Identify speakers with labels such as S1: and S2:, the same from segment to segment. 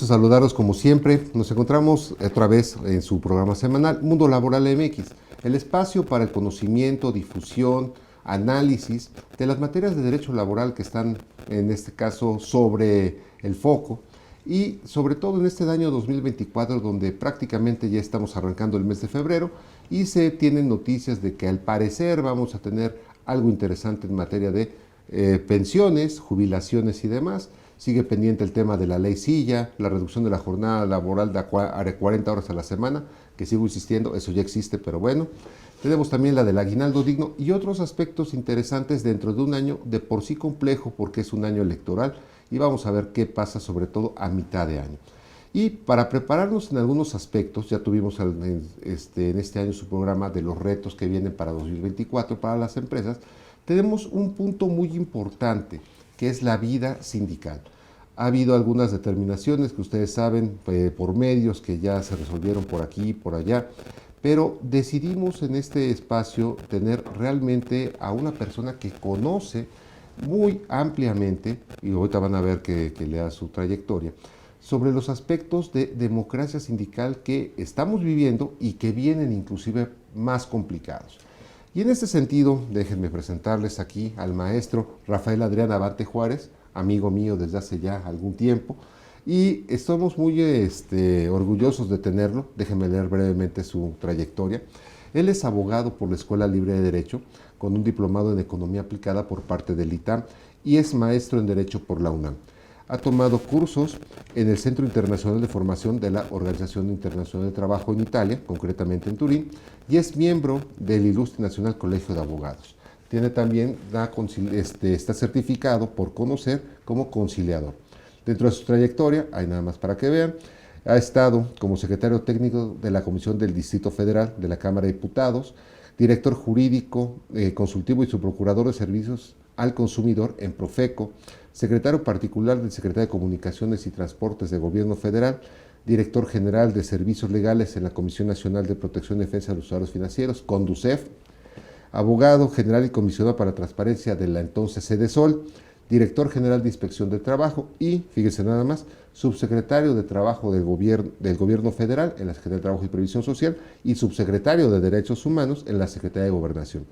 S1: gusto saludaros como siempre. Nos encontramos otra vez en su programa semanal Mundo Laboral MX, el espacio para el conocimiento, difusión, análisis de las materias de derecho laboral que están en este caso sobre el foco y sobre todo en este año 2024 donde prácticamente ya estamos arrancando el mes de febrero y se tienen noticias de que al parecer vamos a tener algo interesante en materia de pensiones, jubilaciones y demás. Sigue pendiente el tema de la ley Silla, la reducción de la jornada laboral de 40 horas a la semana, que sigo insistiendo, eso ya existe, pero bueno. Tenemos también la del aguinaldo digno y otros aspectos interesantes dentro de un año de por sí complejo porque es un año electoral y vamos a ver qué pasa sobre todo a mitad de año. Y para prepararnos en algunos aspectos, ya tuvimos en este año su programa de los retos que vienen para 2024 para las empresas, tenemos un punto muy importante que es la vida sindical. Ha habido algunas determinaciones que ustedes saben por medios que ya se resolvieron por aquí y por allá, pero decidimos en este espacio tener realmente a una persona que conoce muy ampliamente, y ahorita van a ver que lea su trayectoria, sobre los aspectos de democracia sindical que estamos viviendo y que vienen inclusive más complicados. Y en este sentido, déjenme presentarles aquí al maestro Rafael Adrián Abante Juárez, amigo mío desde hace ya algún tiempo, y estamos muy orgullosos de tenerlo. Déjenme leer brevemente su trayectoria. Él es abogado por la Escuela Libre de Derecho, con un diplomado en Economía Aplicada por parte del ITAM, y es maestro en Derecho por la UNAM. Ha tomado cursos en el Centro Internacional de Formación de la Organización Internacional de Trabajo en Italia, concretamente en Turín, y es miembro del Ilustre Nacional Colegio de Abogados. Tiene también, está certificado por conocer como conciliador. Dentro de su trayectoria, hay nada más para que vean, ha estado como secretario técnico de la Comisión del Distrito Federal de la Cámara de Diputados, director jurídico consultivo y subprocurador de servicios al consumidor en Profeco, secretario particular del Secretario de Comunicaciones y Transportes de Gobierno Federal, director general de Servicios Legales en la Comisión Nacional de Protección y Defensa de los Usuarios Financieros, CONDUCEF, abogado general y comisionado para transparencia de la entonces Sedesol, director general de Inspección de Trabajo y, fíjense nada más, subsecretario de Trabajo del Gobierno Federal en la Secretaría de Trabajo y Previsión Social y subsecretario de Derechos Humanos en la Secretaría de Gobernación.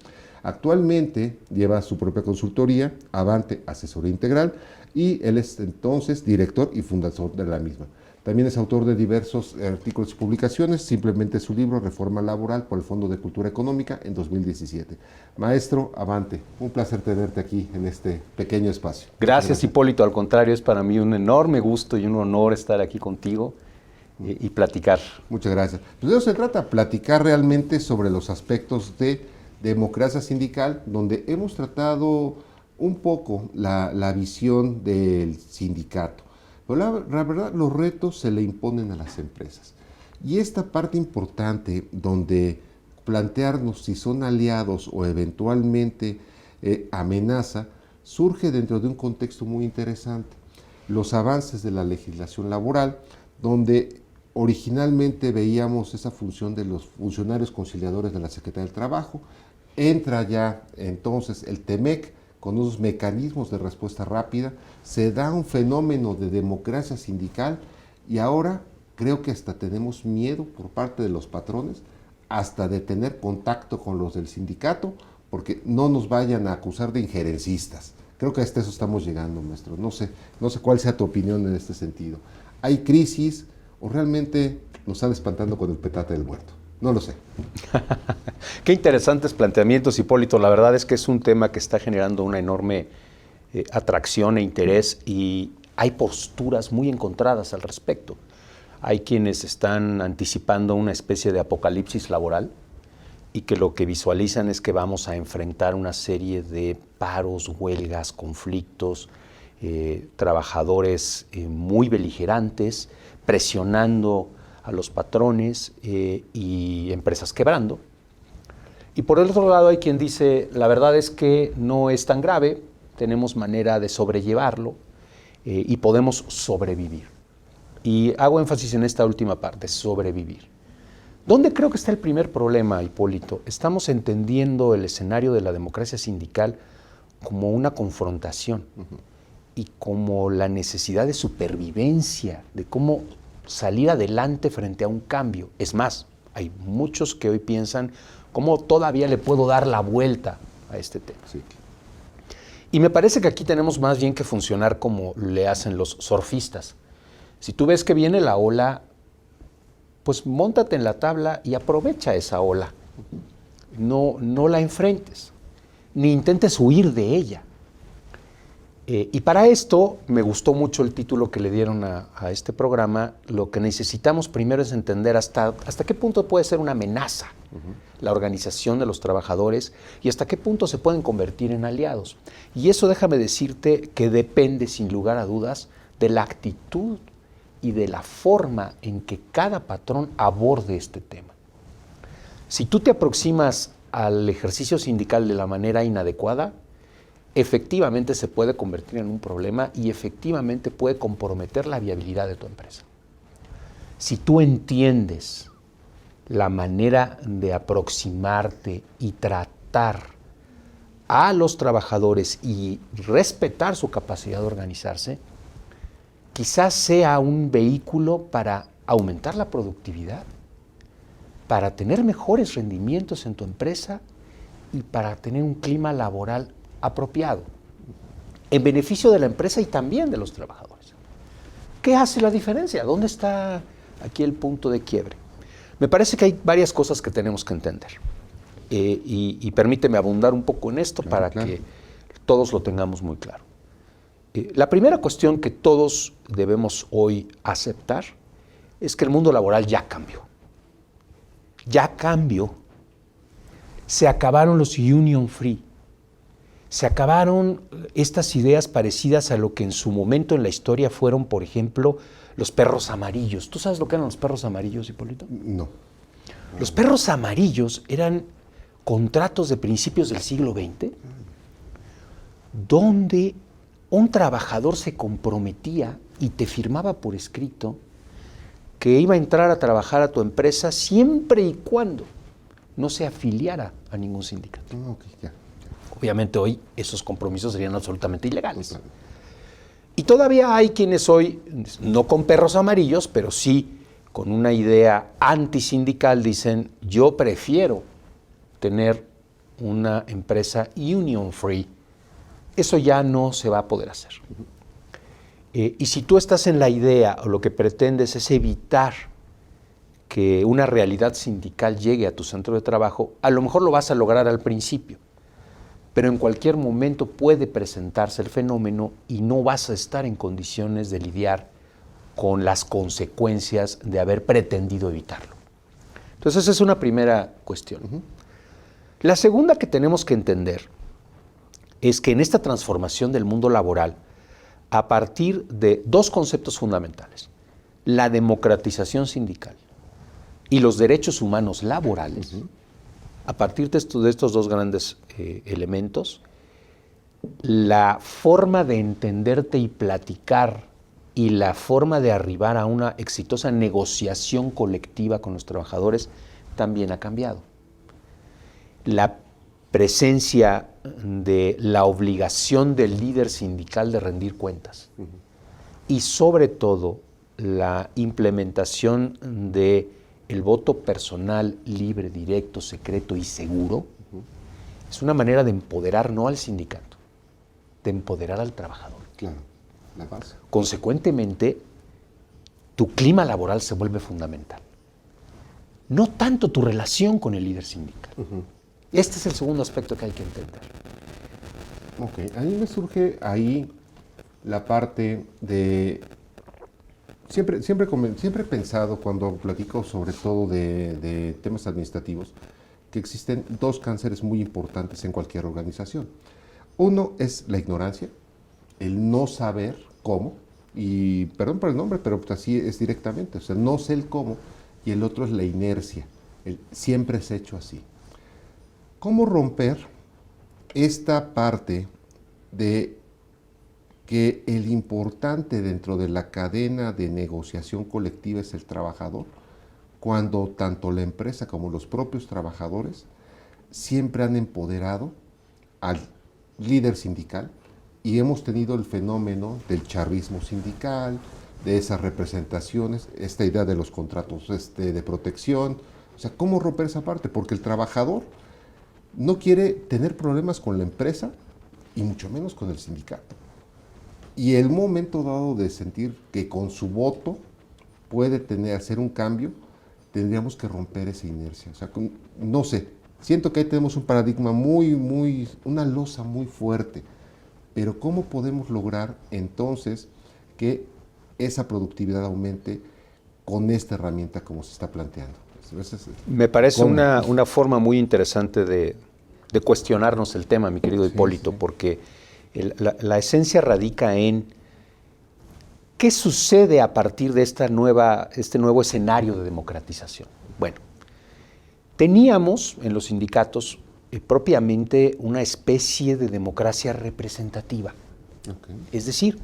S1: Actualmente lleva su propia consultoría, Avante Asesoría Integral, y él es entonces director y fundador de la misma. También es autor de diversos artículos y publicaciones, simplemente su libro Reforma Laboral por el Fondo de Cultura Económica en 2017. Maestro Abante, un placer tenerte aquí en este pequeño espacio.
S2: Gracias, Hipólito, al contrario, es para mí un enorme gusto y un honor estar aquí contigo y platicar.
S1: Muchas gracias. Pues de eso se trata, platicar realmente sobre los aspectos de democracia sindical, donde hemos tratado un poco la visión del sindicato. Pero la verdad, los retos se le imponen a las empresas. Y esta parte importante donde plantearnos si son aliados o eventualmente amenaza, surge dentro de un contexto muy interesante. Los avances de la legislación laboral, donde originalmente veíamos esa función de los funcionarios conciliadores de la Secretaría del Trabajo, entra ya entonces el TEMEC con unos mecanismos de respuesta rápida, se da un fenómeno de democracia sindical y ahora creo que hasta tenemos miedo por parte de los patrones hasta de tener contacto con los del sindicato porque no nos vayan a acusar de injerencistas. Creo que hasta eso estamos llegando, maestro. No sé cuál sea tu opinión en este sentido. ¿Hay crisis o realmente nos están espantando con el petate del muerto? No lo sé.
S2: Qué interesantes planteamientos, Hipólito. La verdad es que es un tema que está generando una enorme atracción e interés y hay posturas muy encontradas al respecto. Hay quienes están anticipando una especie de apocalipsis laboral y que lo que visualizan es que vamos a enfrentar una serie de paros, huelgas, conflictos, trabajadores muy beligerantes, presionando a los patrones y empresas quebrando. Y por el otro lado hay quien dice, la verdad es que no es tan grave, tenemos manera de sobrellevarlo y podemos sobrevivir. Y hago énfasis en esta última parte, sobrevivir. ¿Dónde creo que está el primer problema, Hipólito? Estamos entendiendo el escenario de la democracia sindical como una confrontación. y como la necesidad de supervivencia, de cómo salir adelante frente a un cambio. Es más, hay muchos que hoy piensan cómo todavía le puedo dar la vuelta a este tema.
S1: Sí.
S2: Y me parece que aquí tenemos más bien que funcionar como le hacen los surfistas. Si tú ves que viene la ola, pues móntate en la tabla y aprovecha esa ola. No la enfrentes, ni intentes huir de ella. Y para esto me gustó mucho el título que le dieron a este programa. Lo que necesitamos primero es entender hasta qué punto puede ser una amenaza la organización de los trabajadores y hasta qué punto se pueden convertir en aliados. Y eso déjame decirte que depende sin lugar a dudas de la actitud y de la forma en que cada patrón aborde este tema. Si tú te aproximas al ejercicio sindical de la manera inadecuada, efectivamente se puede convertir en un problema y efectivamente puede comprometer la viabilidad de tu empresa. Si tú entiendes la manera de aproximarte y tratar a los trabajadores y respetar su capacidad de organizarse, quizás sea un vehículo para aumentar la productividad, para tener mejores rendimientos en tu empresa y para tener un clima laboral apropiado, en beneficio de la empresa y también de los trabajadores. ¿Qué hace la diferencia? ¿Dónde está aquí el punto de quiebre? Me parece que hay varias cosas que tenemos que entender. Y permíteme abundar un poco en esto para que todos lo tengamos muy claro. La primera cuestión que todos debemos hoy aceptar es que el mundo laboral ya cambió. Ya cambió. Se acabaron los union free. Se acabaron estas ideas parecidas a lo que en su momento en la historia fueron, por ejemplo, los perros amarillos. ¿Tú sabes lo que eran los perros amarillos, Hipólito?
S1: No.
S2: Los perros amarillos eran contratos de principios del siglo XX donde un trabajador se comprometía y te firmaba por escrito que iba a entrar a trabajar a tu empresa siempre y cuando no se afiliara a ningún sindicato.
S1: Okay, ya.
S2: Obviamente hoy esos compromisos serían absolutamente ilegales. Y todavía hay quienes hoy, no con perros amarillos, pero sí con una idea antisindical, dicen, yo prefiero tener una empresa union free. Eso ya no se va a poder hacer. Y si tú estás en la idea o lo que pretendes es evitar que una realidad sindical llegue a tu centro de trabajo, a lo mejor lo vas a lograr al principio, pero en cualquier momento puede presentarse el fenómeno y no vas a estar en condiciones de lidiar con las consecuencias de haber pretendido evitarlo. Entonces esa es una primera cuestión. La segunda que tenemos que entender es que en esta transformación del mundo laboral, a partir de dos conceptos fundamentales, la democratización sindical y los derechos humanos laborales, a partir de estos dos grandes elementos, la forma de entenderte y platicar y la forma de arribar a una exitosa negociación colectiva con los trabajadores también ha cambiado. La presencia de la obligación del líder sindical de rendir cuentas y sobre todo la implementación de el voto personal, libre, directo, secreto y seguro, es una manera de empoderar no al sindicato, de empoderar al trabajador.
S1: Claro, la base.
S2: Consecuentemente, tu clima laboral se vuelve fundamental. No tanto tu relación con el líder sindical. Este es el segundo aspecto que hay que entender.
S1: Ok, a mí me surge ahí la parte de... Siempre he pensado cuando platico sobre todo de temas administrativos que existen dos cánceres muy importantes en cualquier organización. Uno es la ignorancia, el no saber cómo, y perdón por el nombre, pero así es directamente, o sea, no sé el cómo, y el otro es la inercia, el siempre es hecho así. ¿Cómo romper esta parte de que el importante dentro de la cadena de negociación colectiva es el trabajador, cuando tanto la empresa como los propios trabajadores siempre han empoderado al líder sindical y hemos tenido el fenómeno del chavismo sindical, de esas representaciones, esta idea de los contratos de protección. O sea, ¿cómo romper esa parte? Porque el trabajador no quiere tener problemas con la empresa y mucho menos con el sindicato. Y el momento dado de sentir que con su voto puede hacer un cambio, tendríamos que romper esa inercia. O sea, no sé, siento que ahí tenemos un paradigma una losa muy fuerte. Pero ¿cómo podemos lograr entonces que esa productividad aumente con esta herramienta como se está planteando?
S2: Me parece una forma muy interesante de cuestionarnos el tema, mi querido Hipólito, sí. Porque la esencia radica en qué sucede a partir de este nuevo escenario de democratización. Bueno, teníamos en los sindicatos propiamente una especie de democracia representativa. Okay. Es decir,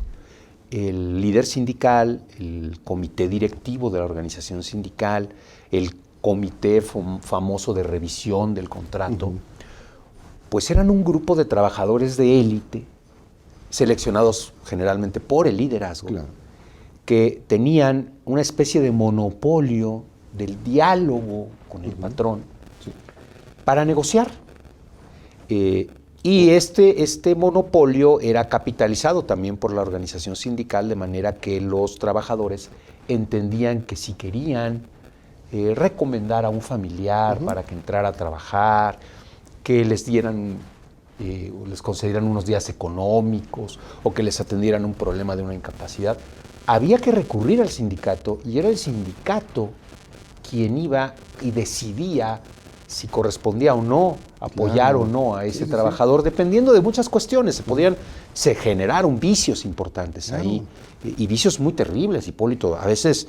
S2: el líder sindical, el comité directivo de la organización sindical, el comité famoso de revisión del contrato, pues eran un grupo de trabajadores de élite, seleccionados generalmente por el liderazgo, claro, que tenían una especie de monopolio del diálogo con el patrón, sí, para negociar. Y este monopolio era capitalizado también por la organización sindical, de manera que los trabajadores entendían que si querían recomendar a un familiar para que entrara a trabajar, que les dieran, les concedieran unos días económicos o que les atendieran un problema de una incapacidad, había que recurrir al sindicato, y era el sindicato quien iba y decidía si correspondía o no apoyar, claro, o no a ese trabajador, dependiendo de muchas cuestiones. Se generaron vicios importantes, claro, ahí, y vicios muy terribles, Hipólito. A veces,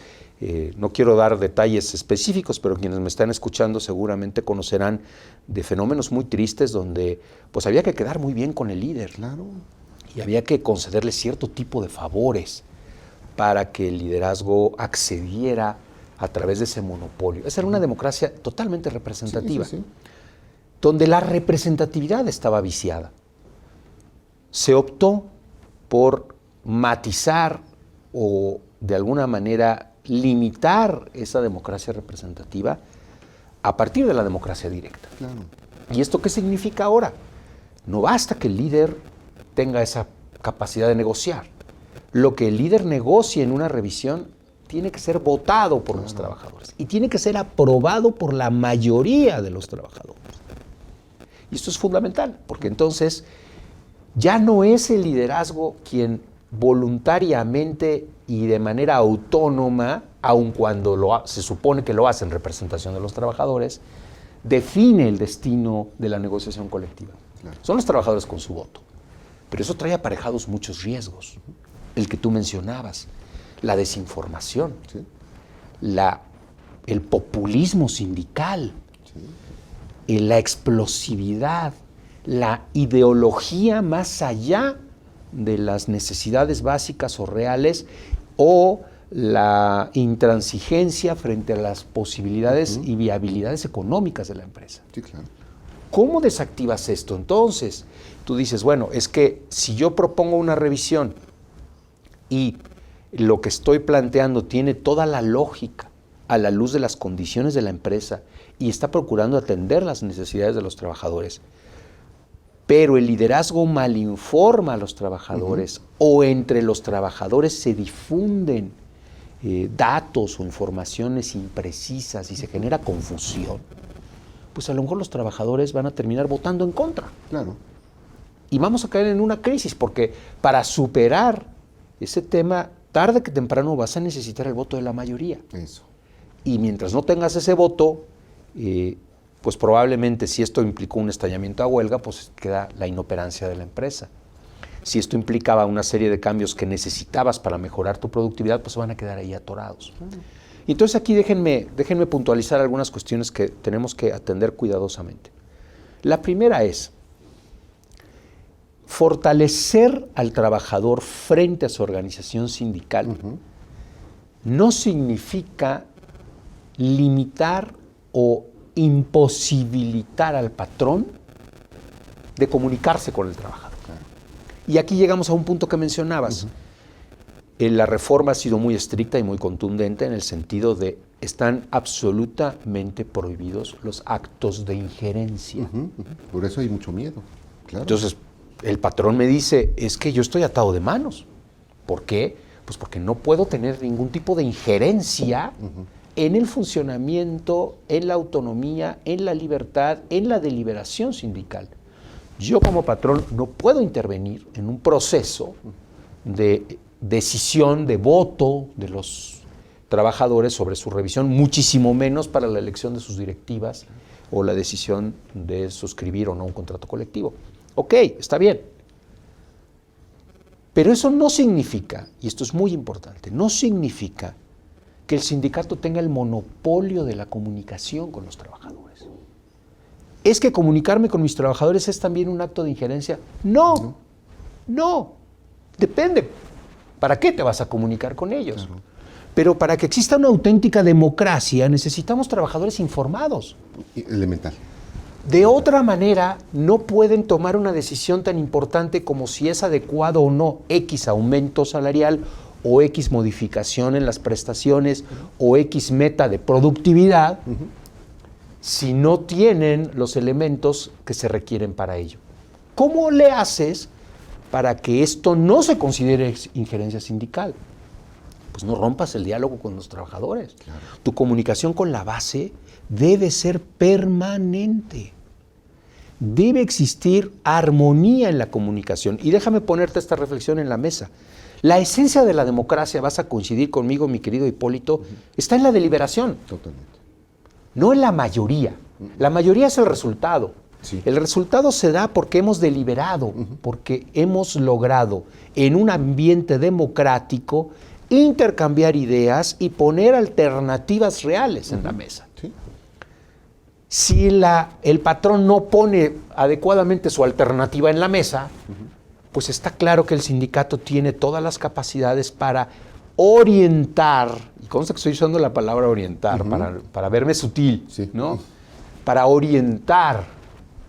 S2: no quiero dar detalles específicos, pero quienes me están escuchando seguramente conocerán de fenómenos muy tristes donde pues había que quedar muy bien con el líder, claro, y había que concederle cierto tipo de favores para que el liderazgo accediera a través de ese monopolio. Esa era una democracia totalmente representativa, sí, donde la representatividad estaba viciada. Se optó por matizar o de alguna manera limitar esa democracia representativa a partir de la democracia directa. Claro. ¿Y esto qué significa ahora? No basta que el líder tenga esa capacidad de negociar. Lo que el líder negocie en una revisión tiene que ser votado por los trabajadores y tiene que ser aprobado por la mayoría de los trabajadores. Y esto es fundamental, porque entonces ya no es el liderazgo quien voluntariamente y de manera autónoma, aun cuando se supone que lo hace en representación de los trabajadores, define el destino de la negociación colectiva. Claro. Son los trabajadores con su voto. Pero eso trae aparejados muchos riesgos. El que tú mencionabas, la desinformación, sí, el populismo sindical, sí, la explosividad, la ideología más allá de las necesidades básicas o reales, o la intransigencia frente a las posibilidades y viabilidades económicas de la empresa.
S1: Sí, claro.
S2: ¿Cómo desactivas esto? Entonces, tú dices, bueno, es que si yo propongo una revisión y lo que estoy planteando tiene toda la lógica a la luz de las condiciones de la empresa y está procurando atender las necesidades de los trabajadores, pero el liderazgo malinforma a los trabajadores, o entre los trabajadores se difunden datos o informaciones imprecisas y se genera confusión, pues a lo mejor los trabajadores van a terminar votando en contra.
S1: Claro.
S2: Y vamos a caer en una crisis, porque para superar ese tema, tarde que temprano vas a necesitar el voto de la mayoría.
S1: Eso.
S2: Y mientras no tengas ese voto, pues probablemente si esto implicó un estallamiento a huelga, pues queda la inoperancia de la empresa. Si esto implicaba una serie de cambios que necesitabas para mejorar tu productividad, pues se van a quedar ahí atorados. Y entonces aquí déjenme puntualizar algunas cuestiones que tenemos que atender cuidadosamente. La primera es fortalecer al trabajador frente a su organización sindical. No significa limitar o imposibilitar al patrón de comunicarse con el trabajador. Y aquí llegamos a un punto que mencionabas. La reforma ha sido muy estricta y muy contundente en el sentido de están absolutamente prohibidos los actos de injerencia.
S1: Por eso hay mucho miedo. Claro.
S2: Entonces, el patrón me dice, es que yo estoy atado de manos. ¿Por qué? Pues porque no puedo tener ningún tipo de injerencia en el funcionamiento, en la autonomía, en la libertad, en la deliberación sindical. Yo como patrón no puedo intervenir en un proceso de decisión, de voto de los trabajadores sobre su revisión, muchísimo menos para la elección de sus directivas o la decisión de suscribir o no un contrato colectivo. Ok, está bien. Pero eso no significa, y esto es muy importante, no significa que el sindicato tenga el monopolio de la comunicación con los trabajadores. ¿Es que comunicarme con mis trabajadores es también un acto de injerencia? No. Depende. ¿Para qué te vas a comunicar con ellos? Claro. Pero para que exista una auténtica democracia necesitamos trabajadores informados.
S1: Elemental.
S2: De otra manera, no pueden tomar una decisión tan importante como si es adecuado o no X aumento salarial o X modificación en las prestaciones o X meta de productividad si no tienen los elementos que se requieren para ello. ¿Cómo le haces para que esto no se considere injerencia sindical? Pues no rompas el diálogo con los trabajadores. Claro. Tu comunicación con la base debe ser permanente. Debe existir armonía en la comunicación. Y déjame ponerte esta reflexión en la mesa. La esencia de la democracia, vas a coincidir conmigo, mi querido Hipólito, está en la deliberación.
S1: Totalmente.
S2: No en la mayoría. La mayoría es el resultado. Sí. El resultado se da porque hemos deliberado, porque hemos logrado en un ambiente democrático intercambiar ideas y poner alternativas reales en la mesa. Sí. Si el patrón no pone adecuadamente su alternativa en la mesa, pues está claro que el sindicato tiene todas las capacidades para orientar, y consta que estoy usando la palabra orientar para verme sutil, ¿no? Para orientar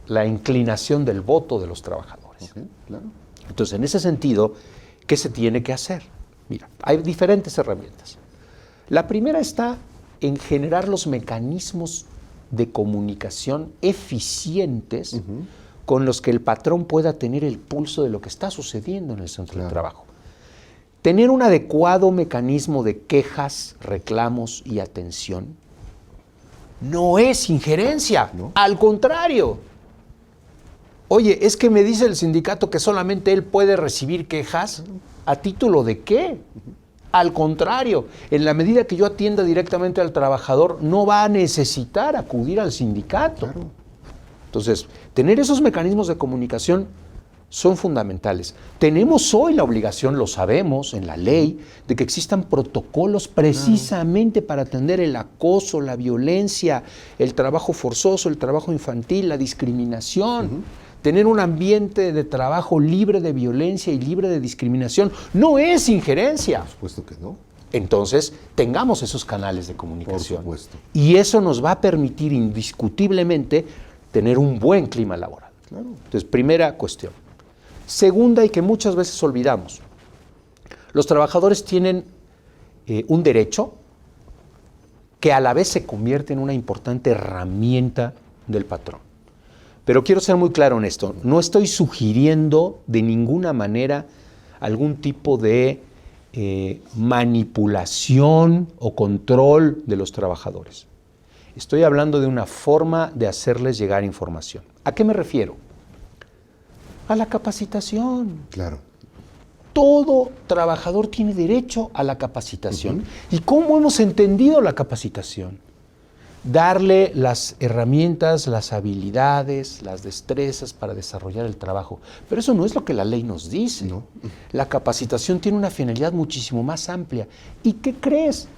S2: la inclinación del voto de los trabajadores. Claro. Entonces, en ese sentido, ¿qué se tiene que hacer? Mira, hay diferentes herramientas. La primera está en generar los mecanismos de comunicación eficientes con los que el patrón pueda tener el pulso de lo que está sucediendo en el centro de trabajo. Tener un adecuado mecanismo de quejas, reclamos y atención no es injerencia, al contrario. Oye, es que me dice el sindicato que solamente él puede recibir quejas. ¿A título de qué? Al contrario, en la medida que yo atienda directamente al trabajador, no va a necesitar acudir al sindicato. Claro. Entonces, tener esos mecanismos de comunicación son fundamentales. Tenemos hoy la obligación, lo sabemos en la ley, de que existan protocolos precisamente para atender el acoso, la violencia, el trabajo forzoso, el trabajo infantil, la discriminación. Tener un ambiente de trabajo libre de violencia y libre de discriminación no es injerencia.
S1: Por supuesto que no.
S2: Entonces, tengamos esos canales de comunicación.
S1: Por supuesto.
S2: Y eso nos va a permitir indiscutiblemente tener un buen clima laboral.
S1: Claro.
S2: Entonces, primera cuestión. Segunda, y que muchas veces olvidamos, los trabajadores tienen un derecho que a la vez se convierte en una importante herramienta del patrón. Pero quiero ser muy claro en esto, no estoy sugiriendo de ninguna manera algún tipo de manipulación o control de los trabajadores. Estoy hablando de una forma de hacerles llegar información. ¿A qué me refiero? A la capacitación.
S1: Claro.
S2: Todo trabajador tiene derecho a la capacitación. ¿Y cómo hemos entendido la capacitación? Darle las herramientas, las habilidades, las destrezas para desarrollar el trabajo. Pero eso no es lo que la ley nos dice. No. La capacitación tiene una finalidad muchísimo más amplia. ¿Y qué crees?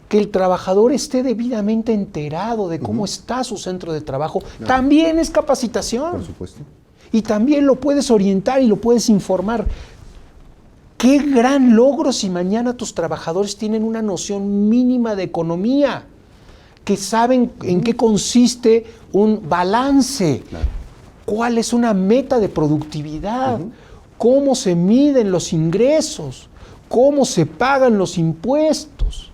S2: Que el trabajador esté debidamente enterado de cómo está su centro de trabajo, también es capacitación.
S1: Por supuesto.
S2: Y también lo puedes orientar y lo puedes informar. ¡Qué gran logro si mañana tus trabajadores tienen una noción mínima de economía! Que saben en qué consiste un balance, cuál es una meta de productividad, cómo se miden los ingresos, cómo se pagan los impuestos,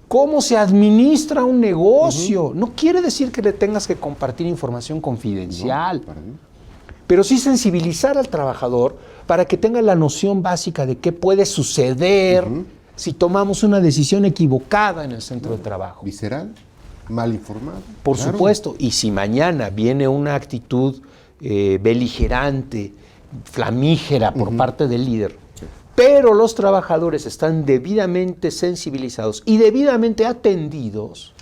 S2: cómo se administra un negocio. No quiere decir que le tengas que compartir información confidencial, pero sí sensibilizar al trabajador para que tenga la noción básica de qué puede suceder si tomamos una decisión equivocada en el centro de trabajo.
S1: Visceral, mal informado.
S2: Por supuesto, y si mañana viene una actitud beligerante, flamígera por parte del líder, pero los trabajadores están debidamente sensibilizados y debidamente atendidos,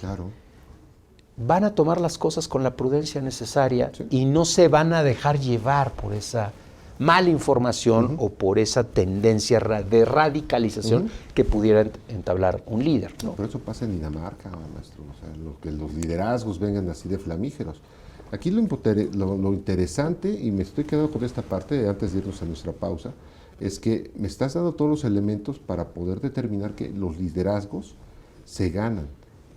S2: van a tomar las cosas con la prudencia necesaria y no se van a dejar llevar por esa mala información o por esa tendencia de radicalización que pudiera entablar un líder, ¿no?
S1: Pero eso pasa en Dinamarca, maestro. O sea, que los liderazgos vengan así de flamígeros. Aquí lo interesante, y me estoy quedando con esta parte antes de irnos a nuestra pausa, es que me estás dando todos los elementos para poder determinar que los liderazgos se ganan.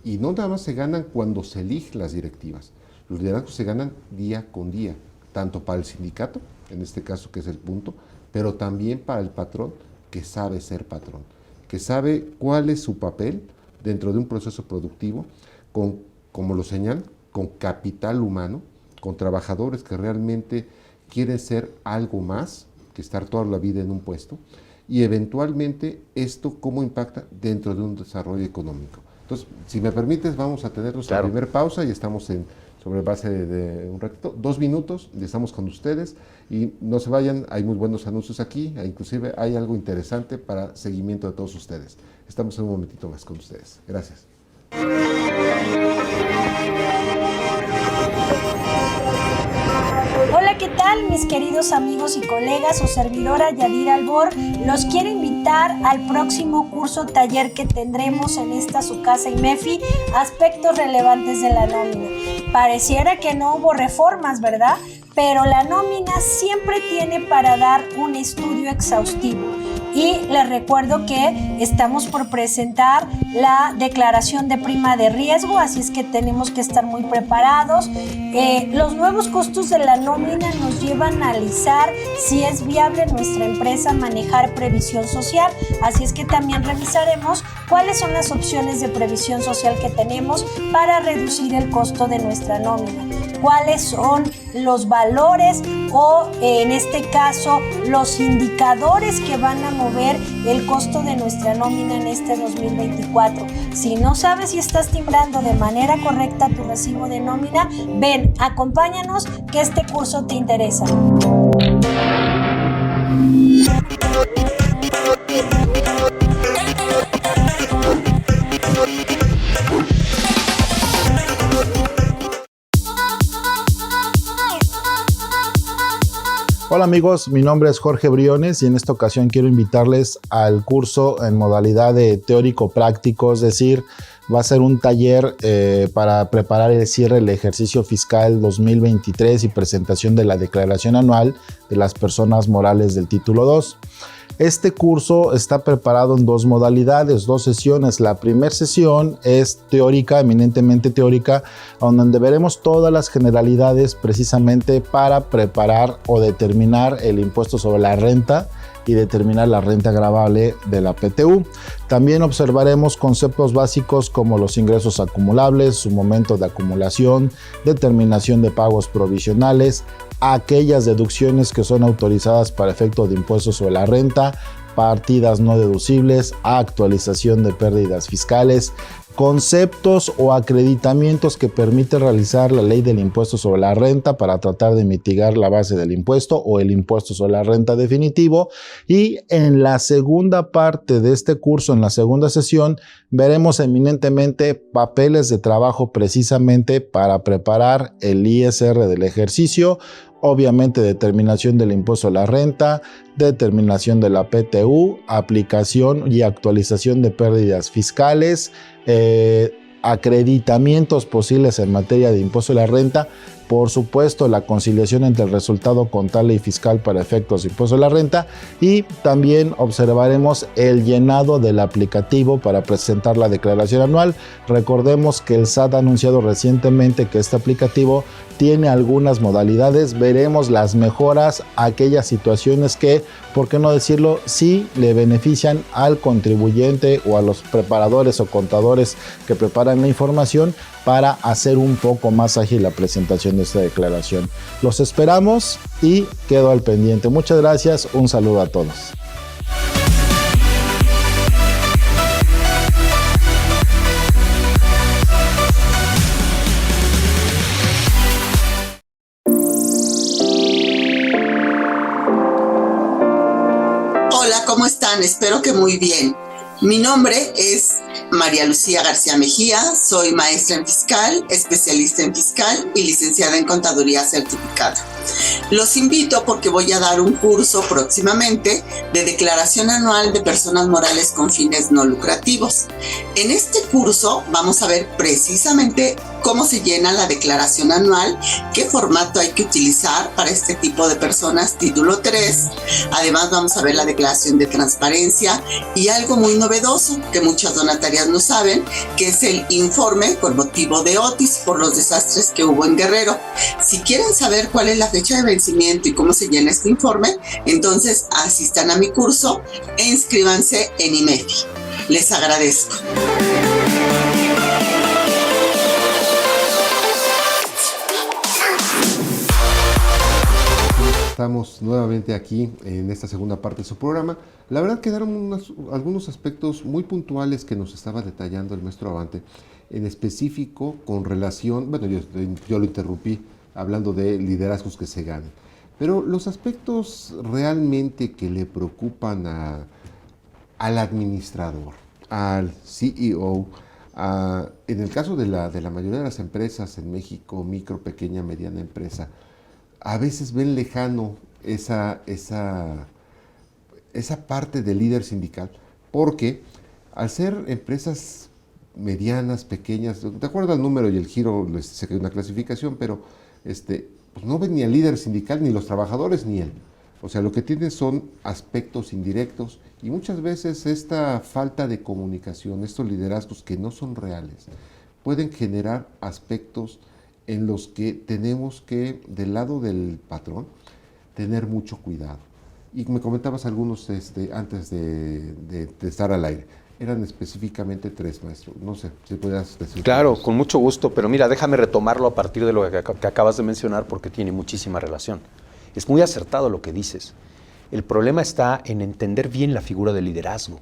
S1: Y no nada más se ganan cuando se eligen las directivas. Los liderazgos se ganan día con día, tanto para el sindicato, en este caso que es el punto, pero también para el patrón que sabe ser patrón, que sabe cuál es su papel dentro de un proceso productivo, como lo señalan, con capital humano, con trabajadores que realmente quieren ser algo más que estar toda la vida en un puesto, y eventualmente esto cómo impacta dentro de un desarrollo económico. Entonces, si me permites, vamos a tener nuestra primera pausa y estamos sobre base de un ratito, 2 minutos, y estamos con ustedes, y no se vayan, hay muy buenos anuncios aquí, e inclusive hay algo interesante para seguimiento de todos ustedes. Estamos en un momentito más con ustedes. Gracias.
S3: Hola, ¿qué tal mis queridos amigos y colegas? Su servidora Yadira Albor los quiere invitar al próximo curso taller que tendremos en esta su casa IMEFI, aspectos relevantes de la nómina. Pareciera que no hubo reformas, ¿verdad? Pero la nómina siempre tiene para dar un estudio exhaustivo. Y les recuerdo que estamos por presentar la declaración de prima de riesgo, así es que tenemos que estar muy preparados. Los nuevos costos de la nómina nos llevan a analizar si es viable en nuestra empresa manejar previsión social, así es que también revisaremos cuáles son las opciones de previsión social que tenemos para reducir el costo de nuestra nómina, cuáles son los valores o en este caso los indicadores que van a mover el costo de nuestra nómina en este 2024. Si no sabes si estás timbrando de manera correcta tu recibo de nómina, ven, acompáñanos que este curso te interesa.
S4: Hola amigos, mi nombre es Jorge Briones y en esta ocasión quiero invitarles al curso en modalidad de teórico-práctico, es decir, va a ser un taller para preparar el cierre del ejercicio fiscal 2023 y presentación de la declaración anual de las personas morales del título 2. Este curso está preparado en 2 modalidades, 2 sesiones. La primera sesión es teórica, eminentemente teórica, donde veremos todas las generalidades precisamente para preparar o determinar el impuesto sobre la renta y determinar la renta gravable de la PTU. También observaremos conceptos básicos como los ingresos acumulables, su momento de acumulación, determinación de pagos provisionales, aquellas deducciones que son autorizadas para efecto de impuestos sobre la renta, partidas no deducibles, actualización de pérdidas fiscales, conceptos o acreditamientos que permite realizar la ley del impuesto sobre la renta para tratar de mitigar la base del impuesto o el impuesto sobre la renta definitivo. Y en la segunda parte de este curso, en la segunda sesión, veremos eminentemente papeles de trabajo precisamente para preparar el ISR del ejercicio, obviamente determinación del impuesto a la renta, determinación de la PTU, aplicación y actualización de pérdidas fiscales, acreditamientos posibles en materia de impuesto a la renta. Por supuesto, la conciliación entre el resultado contable y fiscal para efectos de impuesto a la renta, y también observaremos el llenado del aplicativo para presentar la declaración anual. Recordemos que el SAT ha anunciado recientemente que este aplicativo tiene algunas modalidades. Veremos las mejoras, aquellas situaciones que, por qué no decirlo, sí le benefician al contribuyente o a los preparadores o contadores que preparan la información, para hacer un poco más ágil la presentación de esta declaración. Los esperamos y quedo al pendiente. Muchas gracias, un saludo a todos.
S5: Hola, ¿cómo están? Espero que muy bien. Mi nombre es María Lucía García Mejía, soy maestra en fiscal, especialista en fiscal y licenciada en contaduría certificada. Los invito porque voy a dar un curso próximamente de declaración anual de personas morales con fines no lucrativos. En este curso vamos a ver precisamente cómo se llena la declaración anual, qué formato hay que utilizar para este tipo de personas, título 3. Además vamos a ver la declaración de transparencia y algo muy novedoso que muchas donatarias no saben, que es el informe con motivo de Otis por los desastres que hubo en Guerrero. Si quieren saber cuál es la fecha de vencimiento y cómo se llena este informe, entonces asistan a mi curso e inscríbanse en IMEFI. Les agradezco.
S1: Estamos nuevamente aquí en esta segunda parte de su programa. La verdad quedaron algunos aspectos muy puntuales que nos estaba detallando el maestro Abante, en específico con relación, bueno, yo lo interrumpí hablando de liderazgos que se ganan, pero los aspectos realmente que le preocupan al administrador, al CEO, en el caso de la mayoría de las empresas en México, micro, pequeña, mediana empresa, a veces ven lejano esa parte del líder sindical, porque al ser empresas medianas, pequeñas, de acuerdo al número y el giro, se crea una clasificación, pero pues no ven ni al líder sindical, ni los trabajadores, ni él. O sea, lo que tienen son aspectos indirectos, y muchas veces esta falta de comunicación, estos liderazgos que no son reales, pueden generar aspectos en los que tenemos que, del lado del patrón, tener mucho cuidado. Y me comentabas algunos antes de estar al aire. Eran específicamente 3, maestro. No sé, si podrías decir.
S2: Claro, con mucho gusto, pero mira, déjame retomarlo a partir de lo que acabas de mencionar, porque tiene muchísima relación. Es muy acertado lo que dices. El problema está en entender bien la figura del liderazgo.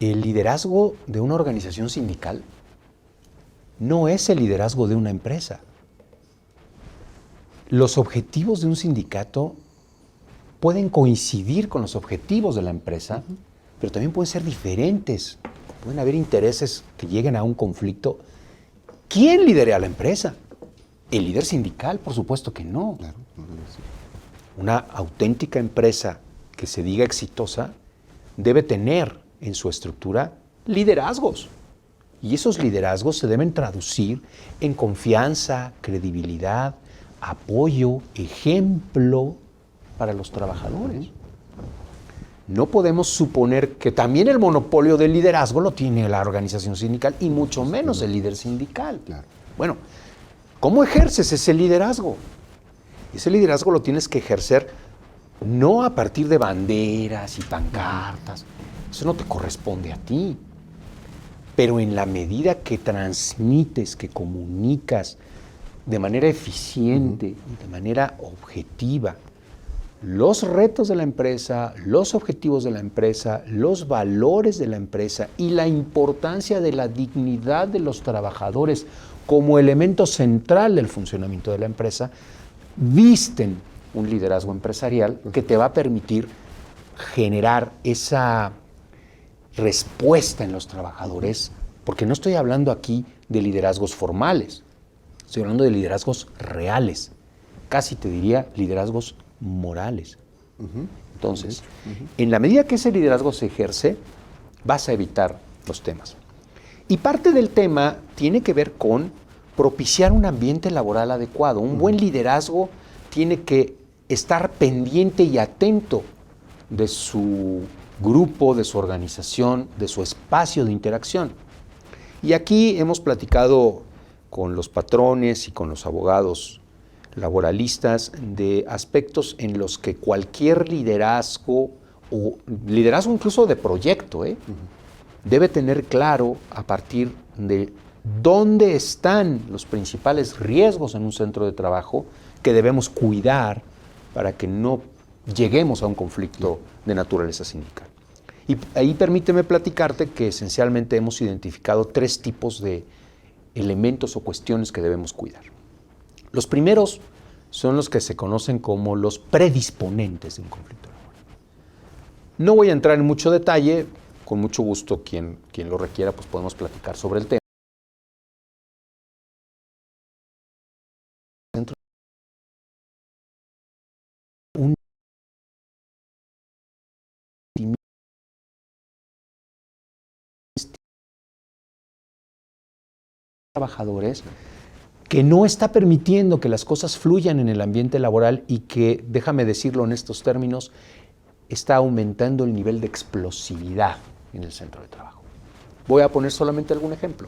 S2: El liderazgo de una organización sindical no es el liderazgo de una empresa. Los objetivos de un sindicato pueden coincidir con los objetivos de la empresa, pero también pueden ser diferentes. Pueden haber intereses que lleguen a un conflicto. ¿Quién lidera a la empresa? ¿El líder sindical? Por supuesto que no.
S1: Claro,
S2: Una auténtica empresa que se diga exitosa debe tener en su estructura liderazgos. Y esos liderazgos se deben traducir en confianza, credibilidad, apoyo, ejemplo para los trabajadores. No podemos suponer que también el monopolio del liderazgo lo tiene la organización sindical, y mucho menos el líder sindical.
S1: Claro.
S2: Bueno, ¿cómo ejerces ese liderazgo? Ese liderazgo lo tienes que ejercer no a partir de banderas y pancartas. Eso no te corresponde a ti. Pero en la medida que transmites, que comunicas de manera eficiente y de manera objetiva los retos de la empresa, los objetivos de la empresa, los valores de la empresa y la importancia de la dignidad de los trabajadores como elemento central del funcionamiento de la empresa, visten un liderazgo empresarial que te va a permitir generar esa respuesta en los trabajadores, porque no estoy hablando aquí de liderazgos formales, estoy hablando de liderazgos reales, casi te diría liderazgos morales. Entonces, en la medida que ese liderazgo se ejerce, vas a evitar los temas. Y parte del tema tiene que ver con propiciar un ambiente laboral adecuado. Un buen liderazgo tiene que estar pendiente y atento de su grupo, de su organización, de su espacio de interacción. Y aquí hemos platicado con los patrones y con los abogados laboralistas de aspectos en los que cualquier liderazgo, o liderazgo incluso de proyecto, debe tener claro a partir de dónde están los principales riesgos en un centro de trabajo que debemos cuidar para que no lleguemos a un conflicto de naturaleza sindical. Y ahí permíteme platicarte que esencialmente hemos identificado 3 tipos de elementos o cuestiones que debemos cuidar. Los primeros son los que se conocen como los predisponentes de un conflicto laboral. No voy a entrar en mucho detalle, con mucho gusto quien lo requiera, pues podemos platicar sobre el tema. Un trabajadores que no está permitiendo que las cosas fluyan en el ambiente laboral y que, déjame decirlo en estos términos, está aumentando el nivel de explosividad en el centro de trabajo. Voy a poner solamente algún ejemplo.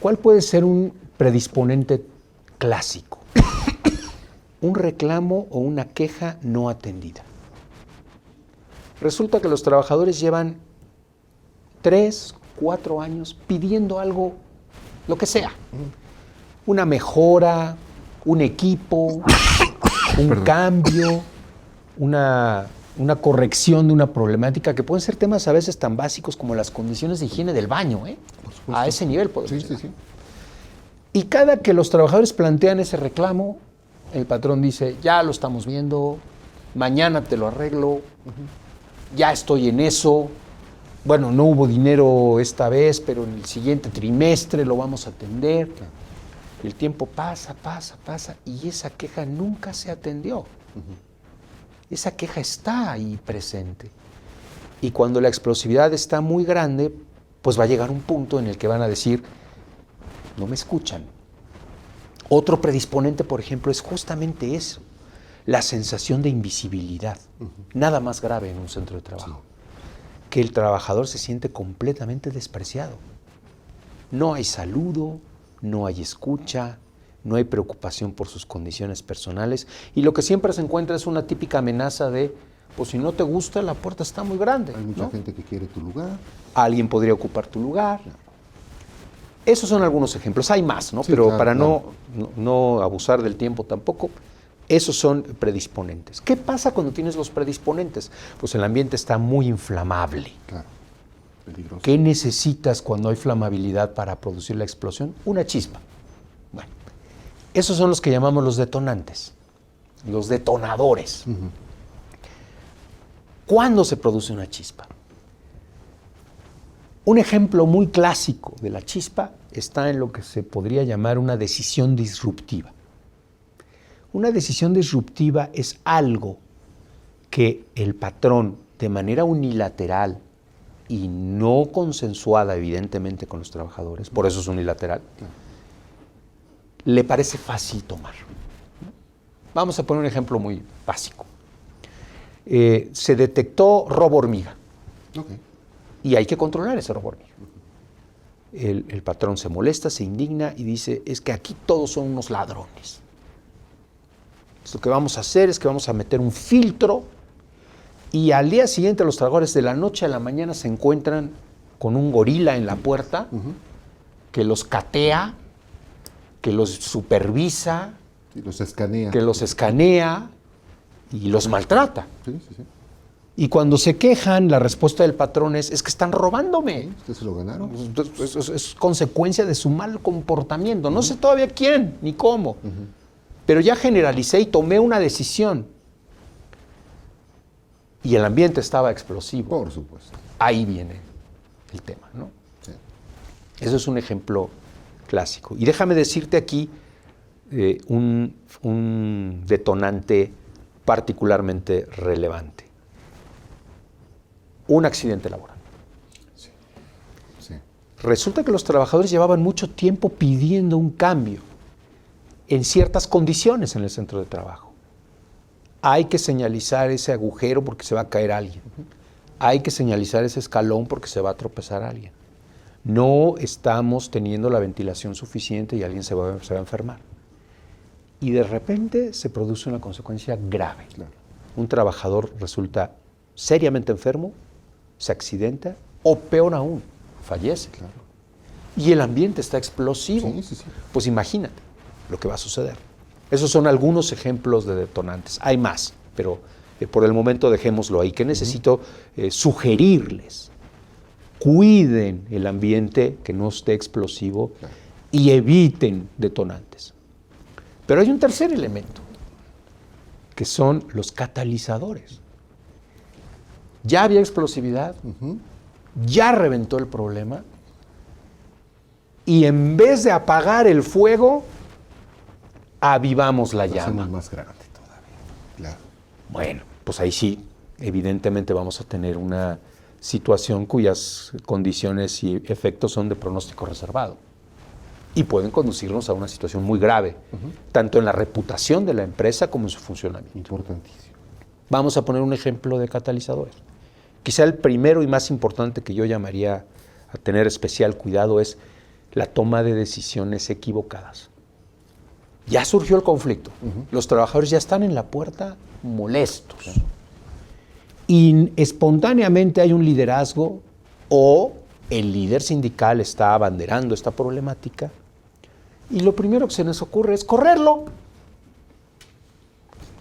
S2: ¿Cuál puede ser un predisponente clásico? Un reclamo o una queja no atendida. Resulta que los trabajadores llevan 3, 4 años pidiendo algo, lo que sea. Una mejora, un equipo, un cambio, una corrección de una problemática, que pueden ser temas a veces tan básicos como las condiciones de higiene del baño, a ese nivel podemos llegar. Y cada que los trabajadores plantean ese reclamo, el patrón dice, ya lo estamos viendo, mañana te lo arreglo, ya estoy en eso, bueno, no hubo dinero esta vez, pero en el siguiente trimestre lo vamos a atender. El tiempo pasa, y esa queja nunca se atendió. Esa queja está ahí presente. Y cuando la explosividad está muy grande, pues va a llegar un punto en el que van a decir, no me escuchan. Otro predisponente, por ejemplo, es justamente eso, la sensación de invisibilidad. Nada más grave en un centro de trabajo. Que el trabajador se siente completamente despreciado. No hay saludo, no hay escucha, no hay preocupación por sus condiciones personales, y lo que siempre se encuentra es una típica amenaza de, pues si no te gusta, la puerta está muy grande.
S1: Hay mucha gente que quiere tu lugar.
S2: Alguien podría ocupar tu lugar. Esos son algunos ejemplos, hay más, ¿no?
S1: Sí,
S2: Pero
S1: claro,
S2: para
S1: claro.
S2: no abusar del tiempo tampoco, esos son predisponentes. ¿Qué pasa cuando tienes los predisponentes? Pues el ambiente está muy inflamable.
S1: Claro, peligroso.
S2: ¿Qué necesitas cuando hay flamabilidad para producir la explosión? Una chispa. Bueno, esos son los que llamamos los detonantes, los detonadores. ¿Cuándo se produce una chispa? Un ejemplo muy clásico de la chispa está en lo que se podría llamar una decisión disruptiva. Una decisión disruptiva es algo que el patrón, de manera unilateral y no consensuada evidentemente con los trabajadores, por eso es unilateral, le parece fácil tomar. Vamos a poner un ejemplo muy básico. Se detectó robo hormiga. Y hay que controlar ese robo hormiga. El patrón se molesta, se indigna y dice, es que aquí todos son unos ladrones. Lo que vamos a hacer es que vamos a meter un filtro y al día siguiente los trabajadores de la noche a la mañana se encuentran con un gorila en la puerta que los catea, que los supervisa,
S1: Sí, los escanea.
S2: que los escanea y los maltrata.
S1: Sí.
S2: Y cuando se quejan, la respuesta del patrón es que están robándome.
S1: ¿Ustedes se lo ganaron?
S2: Es consecuencia de su mal comportamiento. No sé todavía quién ni cómo. Pero ya generalicé y tomé una decisión. Y el ambiente estaba explosivo.
S1: Por supuesto.
S2: Ahí viene el tema, ¿no?
S1: Sí.
S2: Eso es un ejemplo clásico. Y déjame decirte aquí un detonante particularmente relevante. Un accidente laboral.
S1: Sí.
S2: Resulta que los trabajadores llevaban mucho tiempo pidiendo un cambio en ciertas condiciones en el centro de trabajo. Hay que señalizar ese agujero porque se va a caer alguien. Hay que señalizar ese escalón porque se va a tropezar alguien. No estamos teniendo la ventilación suficiente y alguien se va a enfermar. Y de repente se produce una consecuencia grave.
S1: Claro.
S2: Un trabajador resulta seriamente enfermo, se accidenta o peor aún, fallece.
S1: Claro.
S2: Y el ambiente está explosivo.
S1: Sí.
S2: Pues imagínate lo que va a suceder. Esos son algunos ejemplos de detonantes. Hay más, pero por el momento dejémoslo ahí. Que necesito sugerirles. Cuiden el ambiente, que no esté explosivo,
S1: Claro.
S2: y eviten detonantes. Pero hay un tercer elemento, que son los catalizadores. Ya había explosividad, ya reventó el problema, y en vez de apagar el fuego, avivamos la
S1: Lo
S2: llama.
S1: hacemos más grande todavía. Claro.
S2: Bueno, pues ahí sí, evidentemente vamos a tener una situación cuyas condiciones y efectos son de pronóstico reservado y pueden conducirnos a una situación muy grave, tanto en la reputación de la empresa como en su funcionamiento.
S1: Importantísimo.
S2: Vamos a poner un ejemplo de catalizadores. Quizá el primero y más importante que yo llamaría a tener especial cuidado es la toma de decisiones equivocadas. Ya surgió el conflicto. Los trabajadores ya están en la puerta molestos. Y espontáneamente hay un liderazgo o el líder sindical está abanderando esta problemática y lo primero que se nos ocurre es correrlo.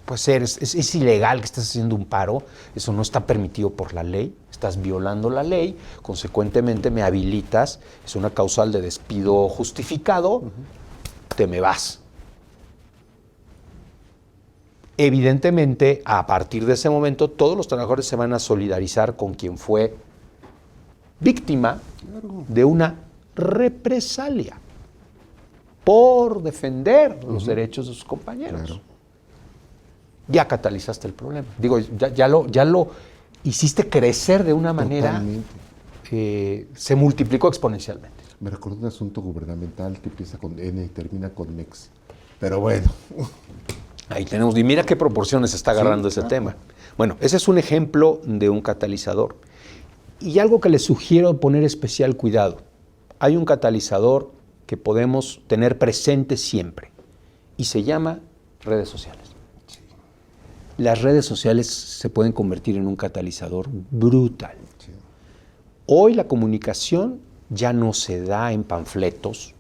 S2: Pues es ilegal que estés haciendo un paro, eso no está permitido por la ley, estás violando la ley, consecuentemente me habilitas, es una causal de despido justificado, te me vas. Evidentemente, a partir de ese momento, todos los trabajadores se van a solidarizar con quien fue víctima de una represalia por defender los derechos de sus compañeros.
S1: Claro.
S2: Ya catalizaste el problema. Digo, ya lo hiciste crecer de una manera
S1: Totalmente.
S2: que se multiplicó exponencialmente.
S1: Me recuerdo un asunto gubernamental que empieza con N y termina con MEX. Pero bueno.
S2: Ahí tenemos, y mira qué proporciones está agarrando ese tema. Bueno, ese es un ejemplo de un catalizador. Y algo que les sugiero poner especial cuidado. Hay un catalizador que podemos tener presente siempre y se llama redes sociales. Las redes sociales se pueden convertir en un catalizador brutal.
S1: Sí.
S2: Hoy la comunicación ya no se da en panfletos,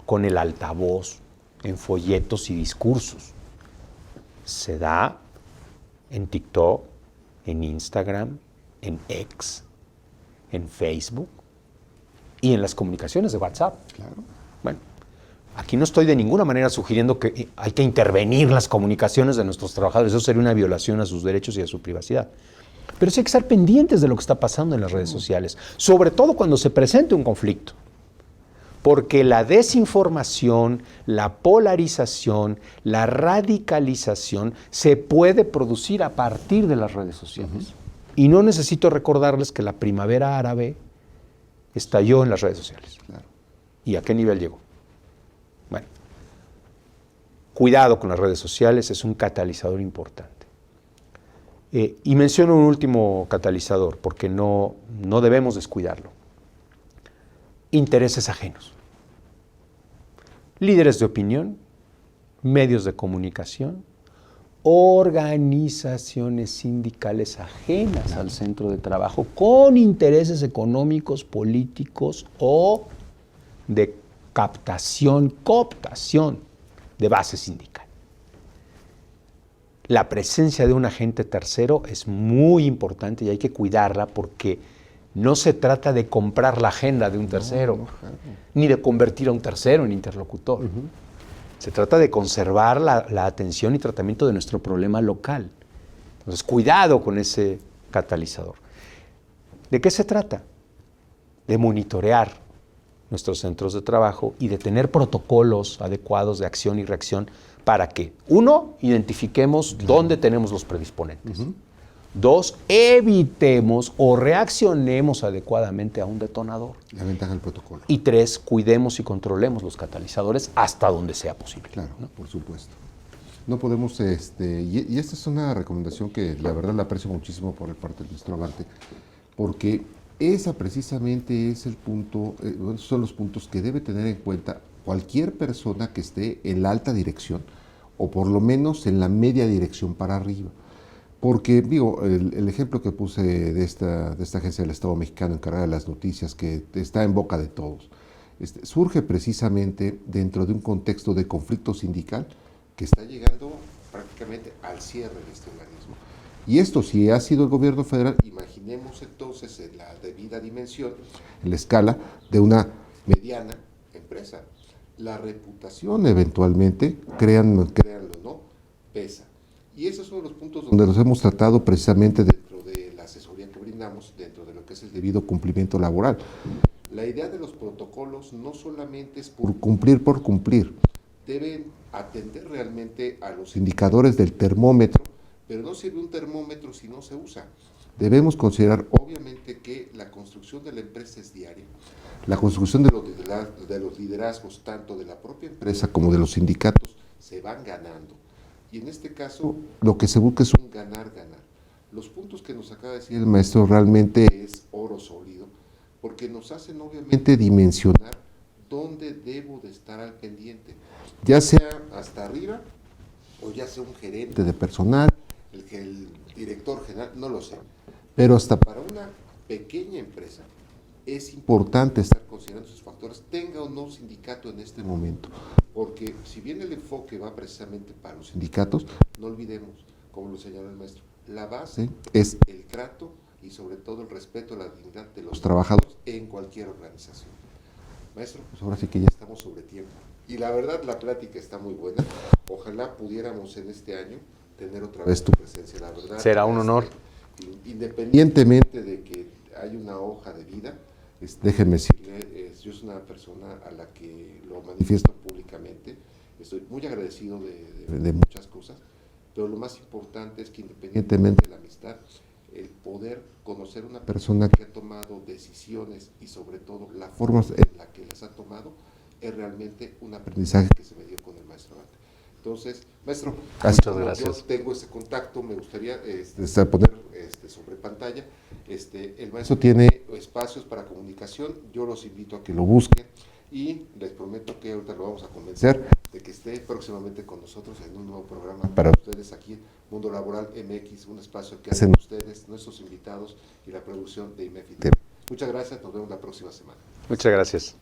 S2: con el altavoz, en folletos y discursos. Se da en TikTok, en Instagram, en X, en Facebook y en las comunicaciones de WhatsApp.
S1: Claro.
S2: Bueno, aquí no estoy de ninguna manera sugiriendo que hay que intervenir en las comunicaciones de nuestros trabajadores. Eso sería una violación a sus derechos y a su privacidad. Pero sí hay que estar pendientes de lo que está pasando en las redes sociales, sobre todo cuando se presente un conflicto. Porque la desinformación, la polarización, la radicalización se puede producir a partir de las redes sociales. Y no necesito recordarles que la primavera árabe estalló en las redes sociales.
S1: Claro.
S2: ¿Y a qué nivel llegó? Bueno, cuidado con las redes sociales, es un catalizador importante. Y menciono un último catalizador, porque no debemos descuidarlo. Intereses ajenos. Líderes de opinión, medios de comunicación, organizaciones sindicales ajenas al centro de trabajo con intereses económicos, políticos o de cooptación de base sindical. La presencia de un agente tercero es muy importante y hay que cuidarla porque no se trata de comprar la agenda de un tercero, ni de convertir a un tercero en interlocutor. Se trata de conservar la atención y tratamiento de nuestro problema local. Entonces, cuidado con ese catalizador. ¿De qué se trata? De monitorear nuestros centros de trabajo y de tener protocolos adecuados de acción y reacción para que, uno, identifiquemos dónde tenemos los predisponentes. 2, evitemos o reaccionemos adecuadamente a un detonador.
S1: La ventaja del protocolo.
S2: Y 3, cuidemos y controlemos los catalizadores hasta donde sea posible.
S1: Claro,
S2: ¿no?
S1: por supuesto. No podemos, y esta es una recomendación que la verdad la aprecio muchísimo por parte del maestro Abante, porque esa precisamente es el punto, son los puntos que debe tener en cuenta cualquier persona que esté en la alta dirección, o por lo menos en la media dirección para arriba. Porque, digo, el ejemplo que puse de esta agencia del Estado mexicano encargada de las noticias, que está en boca de todos, surge precisamente dentro de un contexto de conflicto sindical que está llegando prácticamente al cierre de este organismo. Y esto, si ha sido el gobierno federal, imaginemos entonces en la debida dimensión, en la escala de una mediana empresa. La reputación eventualmente, créanlo o no, pesa. Y esos son los puntos donde los hemos tratado precisamente dentro de la asesoría que brindamos, dentro de lo que es el debido cumplimiento laboral. La idea de los protocolos no solamente es por cumplir, deben atender realmente a los indicadores del termómetro, pero no sirve un termómetro si no se usa. Debemos considerar obviamente que la construcción de la empresa es diaria, la construcción de los liderazgos tanto de la propia empresa como de los sindicatos se van ganando. Y en este caso, lo que se busca es un ganar-ganar. Los puntos que nos acaba de decir el maestro realmente es oro sólido, porque nos hacen obviamente dimensionar dónde debo de estar al pendiente, ya sea hasta arriba, o ya sea un gerente de personal, el director general, no lo sé. Pero hasta para una pequeña empresa es importante estar considerando esos factores, tenga o no sindicato en este momento. Porque si bien el enfoque va precisamente para los sindicatos, no olvidemos, como lo señaló el maestro, la base es el trato y sobre todo el respeto a la dignidad de los trabajadores en cualquier organización. Maestro, pues ahora sí que ya estamos sobre tiempo. Y la verdad la plática está muy buena. Ojalá pudiéramos en este año tener otra vez tu presencia, la verdad.
S2: Será un honor.
S1: Independientemente de que hay una hoja de vida, déjenme decirle, yo soy una persona a la que lo manifiesto públicamente, estoy muy agradecido de muchas cosas, pero lo más importante es que independientemente de la amistad, el poder conocer una persona que ha tomado decisiones y sobre todo la forma en la que las ha tomado, es realmente un aprendizaje que se me dio con el maestro Abante. Entonces, maestro,
S2: muchas gracias.
S1: Yo tengo ese contacto, me gustaría poner sobre pantalla. El maestro tiene espacios para comunicación, yo los invito a que lo busquen y les prometo que ahorita lo vamos a convencer de que esté próximamente con nosotros en un nuevo programa para ustedes aquí, Mundo Laboral MX, un espacio que hacen ustedes, nuestros invitados y la producción de IMEFI TV. Muchas gracias, nos vemos la próxima semana.
S2: Muchas gracias.